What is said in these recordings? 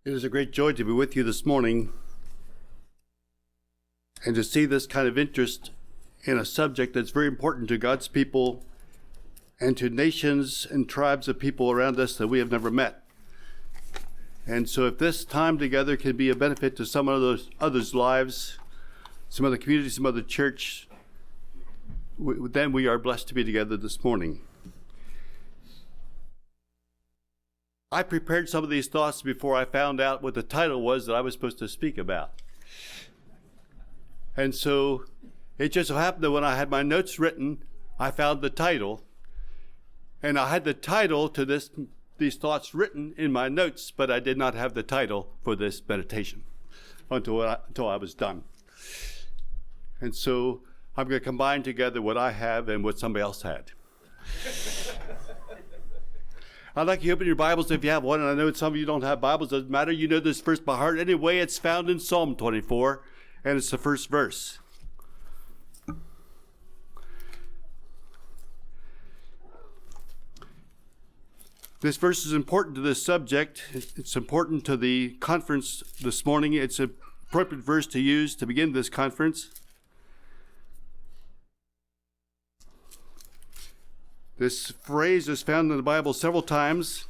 It is a great joy to be with you this morning and to see this kind of interest in a subject that's very important to God's people and to nations and tribes of people around us that we have never met. And so if this time together can be a benefit to some of those others' lives, some other community, some other church, then we are blessed to be together this morning. I prepared some of these thoughts before I found out what the title was that I was supposed to speak about. And so it just so happened that when I had my notes written, I found the title. And I had the title to these thoughts written in my notes, but I did not have the title for this meditation until I was done. And so I'm going to combine together what I have and what somebody else had. I'd like you to open your Bibles if you have one, and I know some of you don't have Bibles. Doesn't matter. You know this verse by heart. Anyway, it's found in Psalm 24, and it's the first verse. This verse is important to this subject. It's important to the conference this morning. It's an appropriate verse to use to begin this conference. This phrase is found in the Bible several times.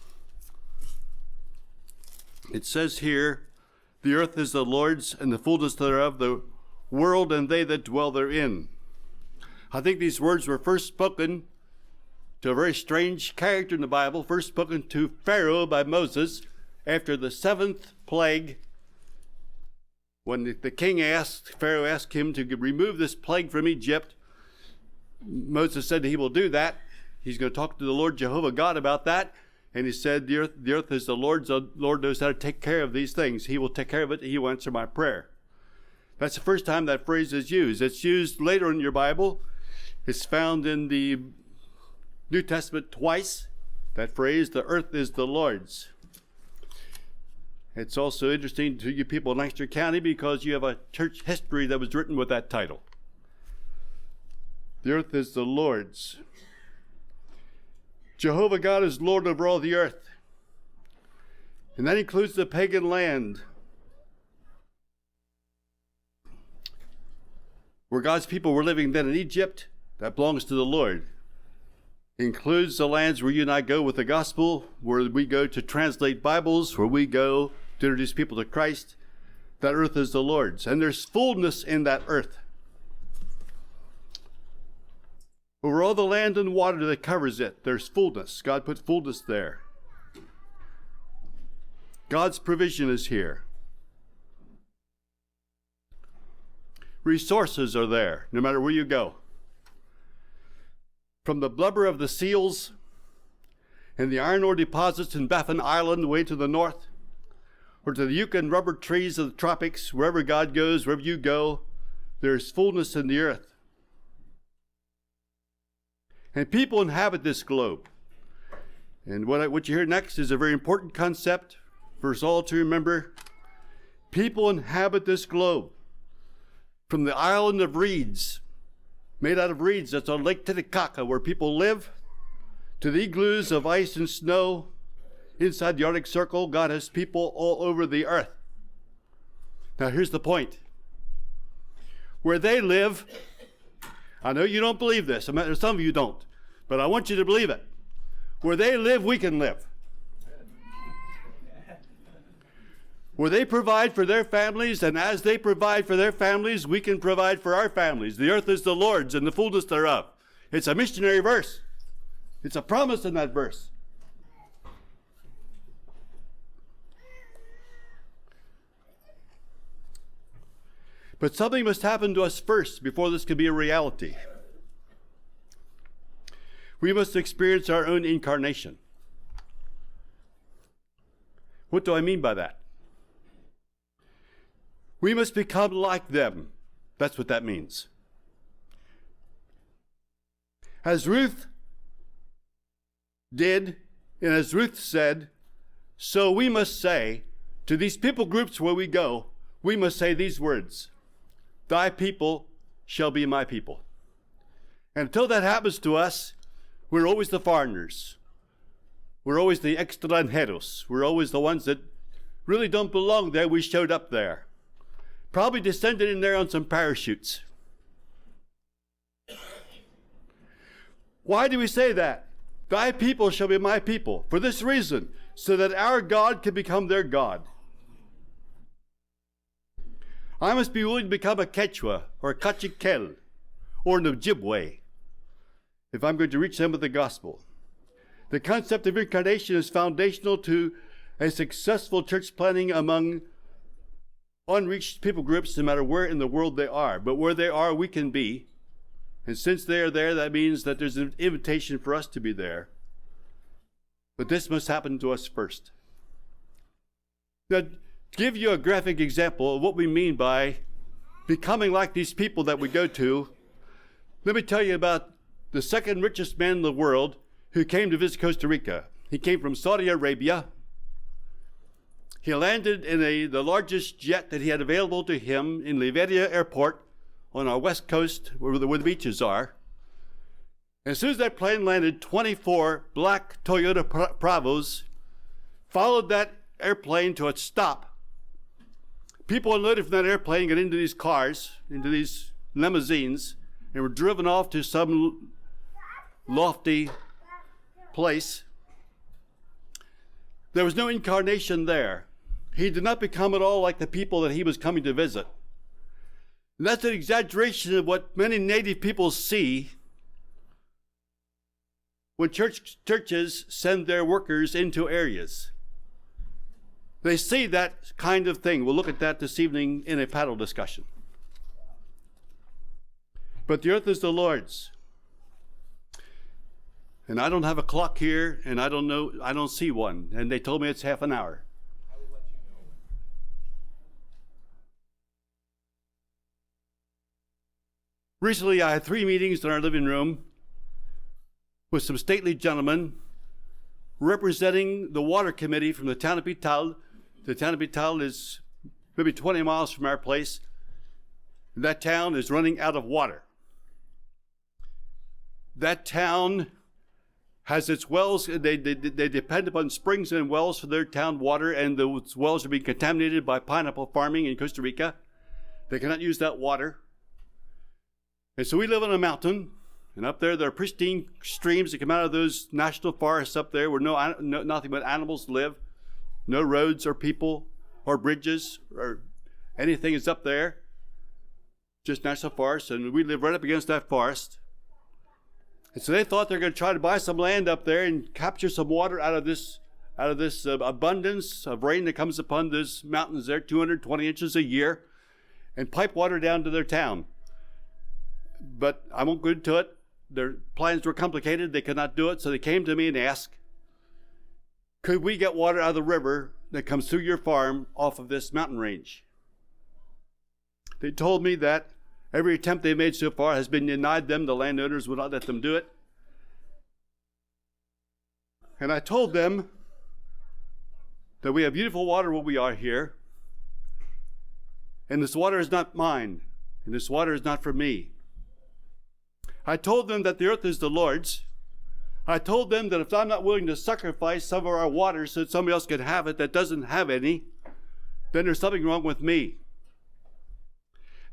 It says here, "The earth is the Lord's, and the fullness thereof, the world and they that dwell therein." I think these words were first spoken to a very strange character in the Bible, first spoken to Pharaoh by Moses after the seventh plague. When the king Pharaoh asked him to remove this plague from Egypt, Moses said he will do that. He's going to talk to the Lord Jehovah God about that. And he said, the earth is the Lord's. The Lord knows how to take care of these things. He will take care of it. He will answer my prayer. That's the first time that phrase is used. It's used later in your Bible. It's found in the New Testament twice. That phrase, the earth is the Lord's. It's also interesting to you people in Lancaster County because you have a church history that was written with that title. The earth is the Lord's. Jehovah God is Lord over all the earth. And that includes the pagan land where God's people were living then in Egypt. That belongs to the Lord. It includes the lands where you and I go with the gospel, where we go to translate Bibles, where we go to introduce people to Christ. That earth is the Lord's. And there's fullness in that earth. Over all the land and water that covers it, there's fullness. God put fullness there. God's provision is here. Resources are there, no matter where you go. From the blubber of the seals and the iron ore deposits in Baffin Island way to the north, or to the yucca and rubber trees of the tropics, wherever God goes, wherever you go, there's fullness in the earth. And people inhabit this globe. And what you hear next is a very important concept for us all to remember. People inhabit this globe. From the island of reeds, made out of reeds that's on Lake Titicaca, where people live, to the igloos of ice and snow inside the Arctic Circle, God has people all over the earth. Now here's the point. Where they live, I know you don't believe this. Some of you don't. But I want you to believe it. Where they live, we can live. Where they provide for their families, and as they provide for their families, we can provide for our families. The earth is the Lord's and the fullness thereof. It's a missionary verse. It's a promise in that verse. But something must happen to us first before this can be a reality. We must experience our own incarnation. What do I mean by that? We must become like them. That's what that means. As Ruth did, and as Ruth said, so we must say to these people groups where we go, we must say these words: "Thy people shall be my people." And until that happens to us, we're always the foreigners. We're always the extranjeros. We're always the ones that really don't belong there, we showed up there. Probably descended in there on some parachutes. Why do we say that? Thy people shall be my people. For this reason, so that our God can become their God. I must be willing to become a Quechua or a Cachiquel or an Ojibwe if I'm going to reach them with the gospel. The concept of incarnation is foundational to a successful church planting among unreached people groups, no matter where in the world they are. But where they are, we can be. And since they are there, that means that there's an invitation for us to be there. But this must happen to us first. Now, to give you a graphic example of what we mean by becoming like these people that we go to, let me tell you about the second richest man in the world who came to visit Costa Rica. He came from Saudi Arabia. He landed in the largest jet that he had available to him in Liberia Airport on our west coast where the beaches are. And as soon as that plane landed, 24 black Toyota Bravos followed that airplane to a stop. People unloaded from that airplane, got into these cars, into these limousines, and were driven off to some lofty place. There was no incarnation there. He did not become at all like the people that he was coming to visit. And that's an exaggeration of what many native people see when churches send their workers into areas. They see that kind of thing. We'll look at that this evening in a panel discussion. But the earth is the Lord's. And I don't have a clock here, and I don't see one. And they told me it's half an hour. I will let you know. Recently, I had 3 meetings in our living room with some stately gentlemen representing the water committee from the town of Pital. The town of Pital is maybe 20 miles from our place. And that town is running out of water. That town has its wells. They depend upon springs and wells for their town water, and those wells are being contaminated by pineapple farming in Costa Rica. They cannot use that water. And so we live on a mountain, and up there are pristine streams that come out of those national forests up there where nothing but animals live. No roads or people or bridges or anything is up there. Just national forest, and we live right up against that forest. And so they thought they're going to try to buy some land up there and capture some water out of this abundance of rain that comes upon those mountains there, 220 inches a year, and pipe water down to their town. But I won't go into it. Their plans were complicated. They could not do it. So they came to me and asked, could we get water out of the river that comes through your farm off of this mountain range? They told me that every attempt they made so far has been denied them. The landowners would not let them do it. And I told them that we have beautiful water where we are here. And this water is not mine. And this water is not for me. I told them that the earth is the Lord's. I told them that if I'm not willing to sacrifice some of our water so that somebody else can have it that doesn't have any, then there's something wrong with me.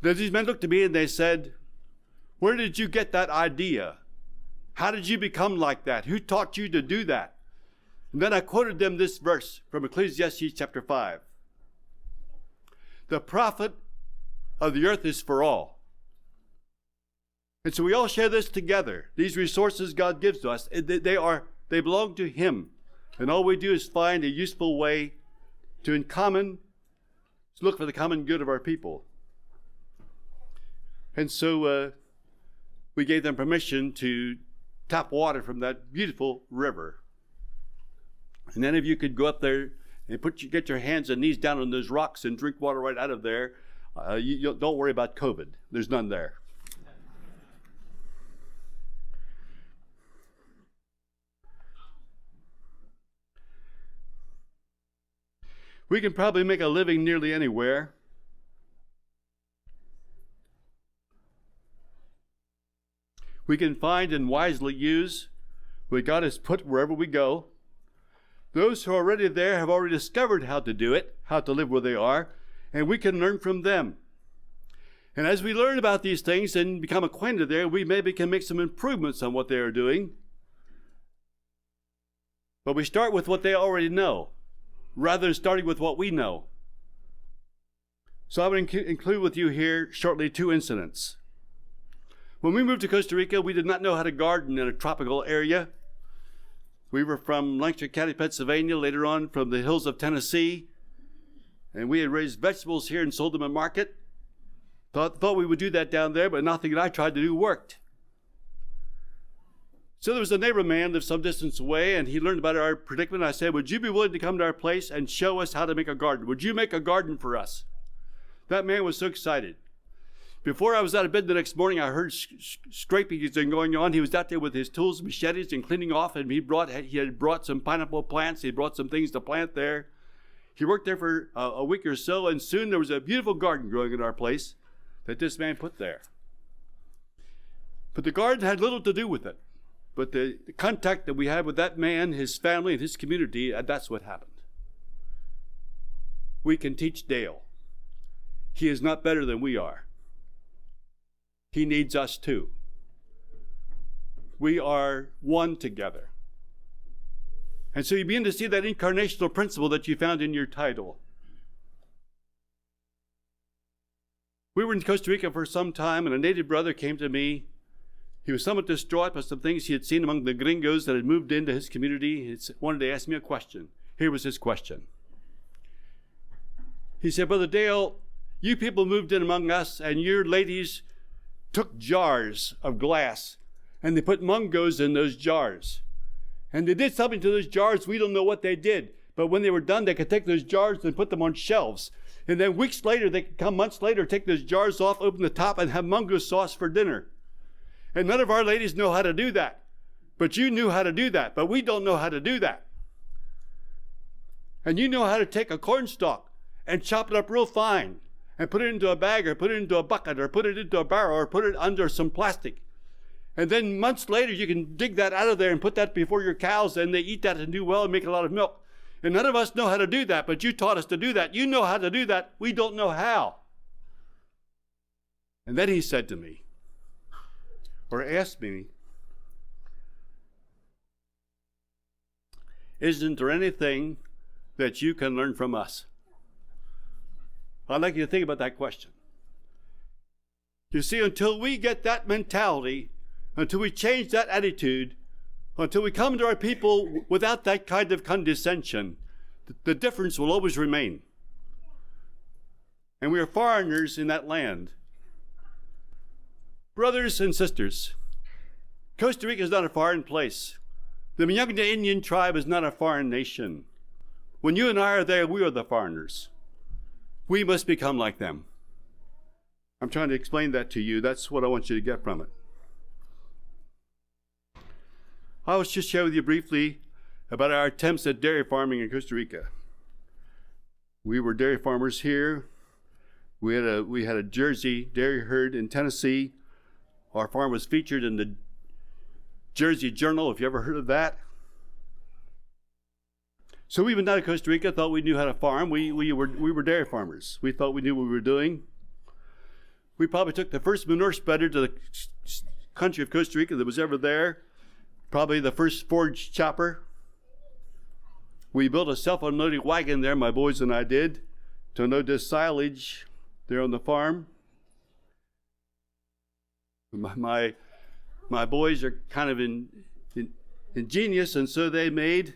Then these men looked at me and they said, where did you get that idea? How did you become like that? Who taught you to do that? And then I quoted them this verse from Ecclesiastes chapter 5. The profit of the earth is for all. And so we all share this together. These resources God gives to us, they belong to Him. And all we do is find a useful way to look for the common good of our people. And so we gave them permission to tap water from that beautiful river. And any of you could go up there and get your hands and knees down on those rocks and drink water right out of there. You don't worry about COVID. There's none there. We can probably make a living nearly anywhere. We can find and wisely use what God has put wherever we go. Those who are already there have already discovered how to do it, how to live where they are, and we can learn from them. And as we learn about these things and become acquainted there, we maybe can make some improvements on what they are doing. But we start with what they already know, rather than starting with what we know. So I would include with you here shortly 2 incidents. When we moved to Costa Rica, we did not know how to garden in a tropical area. We were from Lancaster County, Pennsylvania, later on from the hills of Tennessee. And we had raised vegetables here and sold them at market. Thought we would do that down there, but nothing that I tried to do worked. So there was a neighbor man lived some distance away, and he learned about our predicament. I said, would you be willing to come to our place and show us how to make a garden? Would you make a garden for us? That man was so excited. Before I was out of bed the next morning, I heard scraping going on. He was out there with his tools, machetes, and cleaning off, and he had brought some pineapple plants. He brought some things to plant there. He worked there for a week or so, and soon there was a beautiful garden growing in our place that this man put there. But the garden had little to do with it. But the contact that we had with that man, his family, and his community, that's what happened. We can teach Dale. He is not better than we are. He needs us too. We are one together. And so you begin to see that incarnational principle that you found in your title. We were in Costa Rica for some time, and a native brother came to me. He was somewhat distraught by some things he had seen among the gringos that had moved into his community. He wanted to ask me a question. Here was his question. He said, Brother Dale, you people moved in among us, and your ladies took jars of glass, and they put mungos in those jars. And they did something to those jars. We don't know what they did. But when they were done, they could take those jars and put them on shelves. And then weeks later, they could come months later, take those jars off, open the top, and have mungo sauce for dinner. And none of our ladies know how to do that. But you knew how to do that. But we don't know how to do that. And you know how to take a cornstalk and chop it up real fine and put it into a bag or put it into a bucket or put it into a barrel or put it under some plastic. And then months later, you can dig that out of there and put that before your cows, and they eat that and do well and make a lot of milk. And none of us know how to do that, but you taught us to do that. You know how to do that. We don't know how. And then he said to me, or asked me, isn't there anything that you can learn from us? I'd like you to think about that question. You see, until we get that mentality, until we change that attitude, until we come to our people without that kind of condescension, the difference will always remain. And we are foreigners in that land. Brothers and sisters, Costa Rica is not a foreign place. The Mayangna Indian tribe is not a foreign nation. When you and I are there, we are the foreigners. We must become like them. I'm trying to explain that to you. That's what I want you to get from it. I will just share with you briefly about our attempts at dairy farming in Costa Rica. We were dairy farmers here. We had a Jersey dairy herd in Tennessee. Our farm was featured in the Jersey Journal, if you ever heard of that. So we went down to Costa Rica, thought we knew how to farm. We were dairy farmers. We thought we knew what we were doing. We probably took the first manure spreader to the country of Costa Rica that was ever there. Probably the first forage chopper. We built a self-unloading wagon there, my boys and I did, to unload this silage there on the farm. My boys are kind of ingenious, and so they made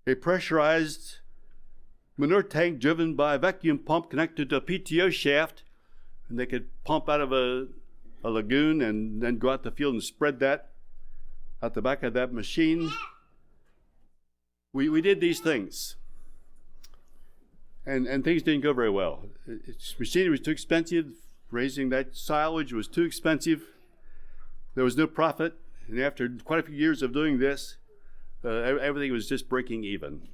a pressurized manure tank driven by a vacuum pump connected to a PTO shaft, and they could pump out of a lagoon and then go out the field and spread that out the back of that machine. We did these things, and things didn't go very well. Machinery was too expensive. Raising that silage was too expensive. There was no profit, and after quite a few years of doing this, everything was just breaking even.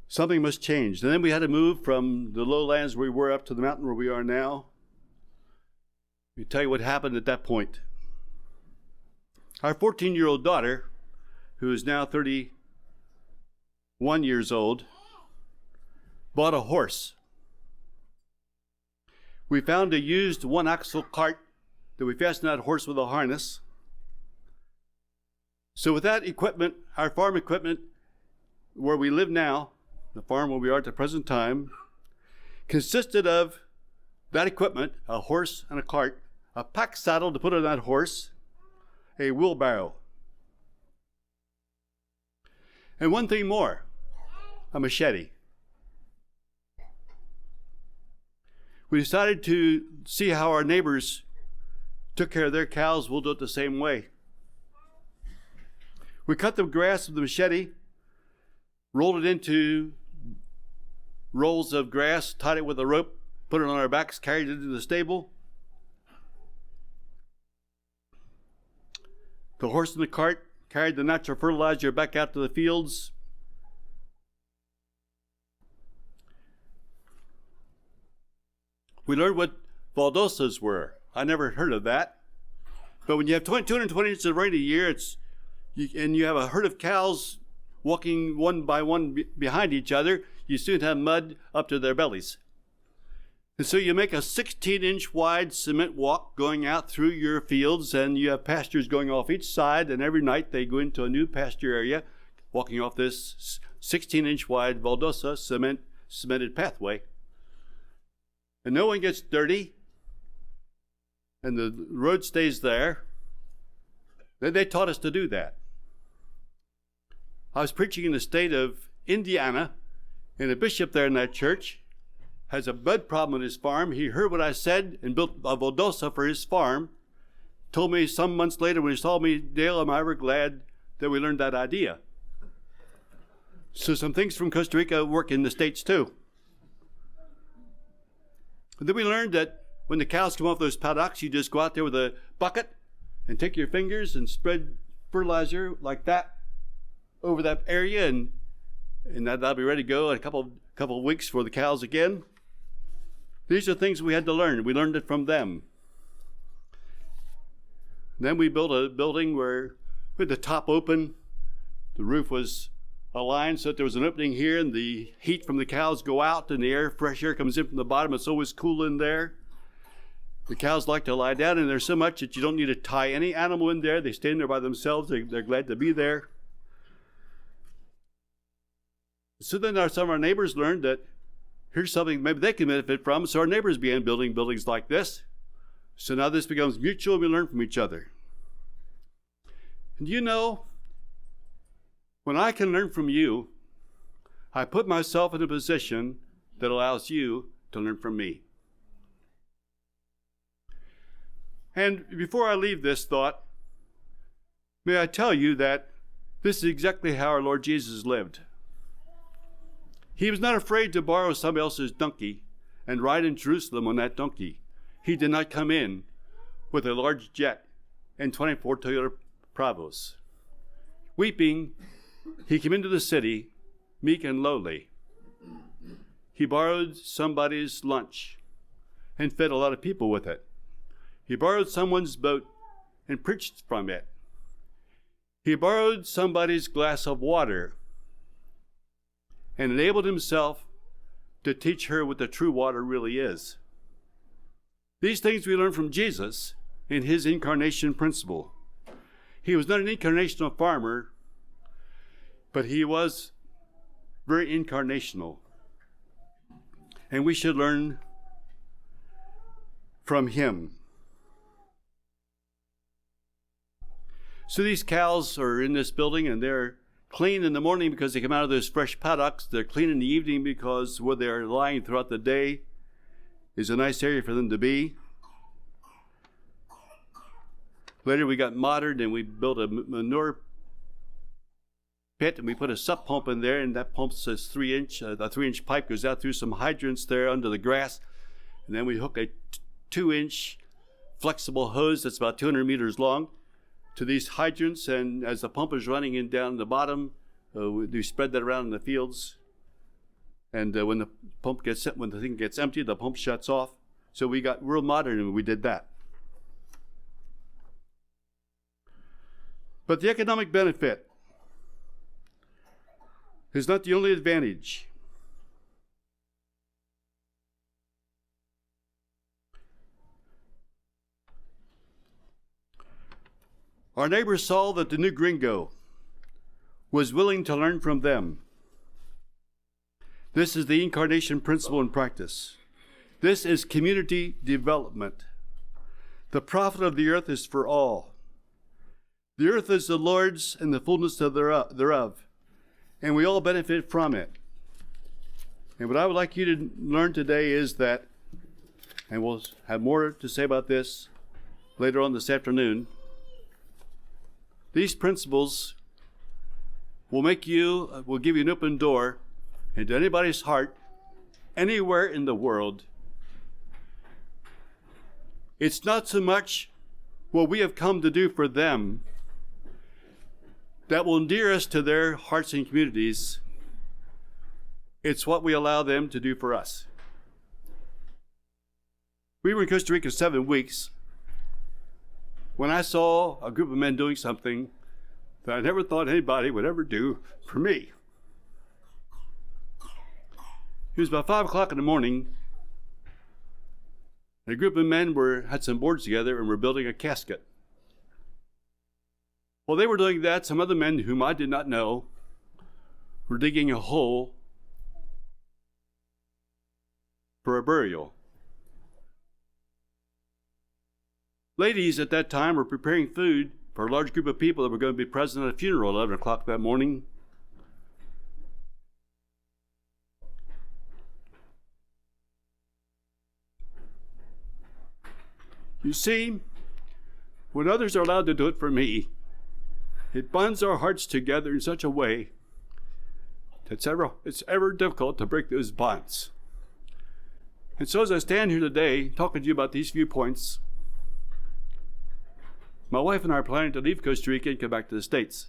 Something must change. And then we had to move from the lowlands where we were up to the mountain where we are now. Let me tell you what happened at that point. Our 14-year-old daughter who is now 31 years old, bought a horse. We found a used one-axle cart that we fastened that horse with a harness. So with that equipment, our farm equipment, where we live now, the farm where we are at the present time, consisted of that equipment, a horse and a cart, a pack saddle to put on that horse, a wheelbarrow. And one thing more, a machete. We decided to see how our neighbors took care of their cows. We'll do it the same way. We cut the grass with the machete, rolled it into rolls of grass, tied it with a rope, put it on our backs, carried it into the stable. The horse and the cart carried the natural fertilizer back out to the fields. We learned what baldosas were. I never heard of that. But when you have 220 inches of rain a year, and you have a herd of cows walking one by one behind each other, you soon have mud up to their bellies. And so you make a 16-inch wide cement walk going out through your fields, and you have pastures going off each side, and every night they go into a new pasture area, walking off this 16-inch wide baldosa cemented pathway. And no one gets dirty, and the road stays there. Then they taught us to do that. I was preaching in the state of Indiana, and a bishop there in that church has a mud problem on his farm. He heard what I said and built a baldosa for his farm. Told me some months later when he saw me, Dale, am I ever glad that we learned that idea. So some things from Costa Rica work in the States too. And then we learned that when the cows come off those paddocks, you just go out there with a bucket and take your fingers and spread fertilizer like that over that area, and that'll be ready to go in a couple of weeks for the cows again. These are things we had to learn. We learned it from them. Then we built a building where with the top open, the roof was aligned so that there was an opening here, and the heat from the cows go out and the fresh air comes in from the bottom. It's always cool in there. The cows like to lie down in there so much that you don't need to tie any animal in there. They stay in there by themselves. They're glad to be there. So then some of our neighbors learned that here's something maybe they can benefit from. So our neighbors began building buildings like this. So now this becomes mutual, and we learn from each other. And you know, when I can learn from you, I put myself in a position that allows you to learn from me. And before I leave this thought, may I tell you that this is exactly how our Lord Jesus lived. He was not afraid to borrow somebody else's donkey and ride in Jerusalem on that donkey. He did not come in with a large jet and 24 Toyota Bravos. Weeping, he came into the city, meek and lowly. He borrowed somebody's lunch and fed a lot of people with it. He borrowed someone's boat and preached from it. He borrowed somebody's glass of water and enabled himself to teach her what the true water really is. These things we learn from Jesus in his incarnation principle. He was not an incarnational farmer, but he was very incarnational. And we should learn from him. So these cows are in this building, and they're clean in the morning because they come out of those fresh paddocks. They're clean in the evening because where they're lying throughout the day is a nice area for them to be. Later we got modern and we built a manure pit, and we put a sup pump in there, and that pump says 3-inch pipe goes out through some hydrants there under the grass, and then we hook a 2-inch flexible hose that's about 200 meters long to these hydrants, and as the pump is running in down the bottom, we spread that around in the fields. And when the thing gets empty, the pump shuts off. So we got real modern and we did that. But the economic benefit is not the only advantage. Our neighbors saw that the new gringo was willing to learn from them. This is the incarnation principle in practice. This is community development. The profit of the earth is for all. The earth is the Lord's and the fullness thereof, and we all benefit from it. And what I would like you to learn today is that, and we'll have more to say about this later on this afternoon, these principles will give you an open door into anybody's heart, anywhere in the world. It's not so much what we have come to do for them that will endear us to their hearts and communities. It's what we allow them to do for us. We were in Costa Rica 7 weeks when I saw a group of men doing something that I never thought anybody would ever do for me. It was about 5 o'clock in the morning. A group of men had some boards together and were building a casket. While they were doing that, some other men whom I did not know were digging a hole for a burial. Ladies at that time were preparing food for a large group of people that were going to be present at a funeral at 11 o'clock that morning. You see, when others are allowed to do it for me, it binds our hearts together in such a way that it's ever difficult to break those bonds. And so as I stand here today talking to you about these few points, my wife and I are planning to leave Costa Rica and come back to the States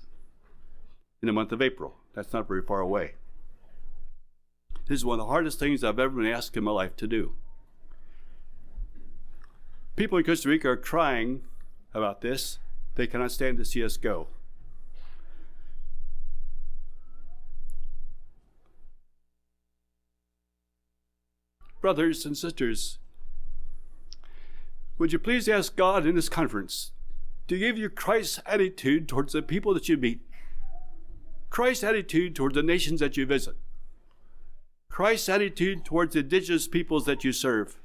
in the month of April. That's not very far away. This is one of the hardest things I've ever been asked in my life to do. People in Costa Rica are crying about this. They cannot stand to see us go. Brothers and sisters, would you please ask God in this conference to give you Christ's attitude towards the people that you meet, Christ's attitude towards the nations that you visit, Christ's attitude towards the indigenous peoples that you serve.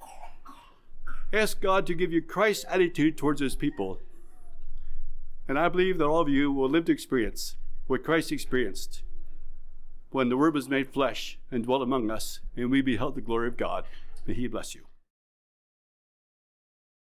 Ask God to give you Christ's attitude towards his people. And I believe that all of you will live to experience what Christ experienced when the Word was made flesh and dwelt among us, and we beheld the glory of God. May he bless you.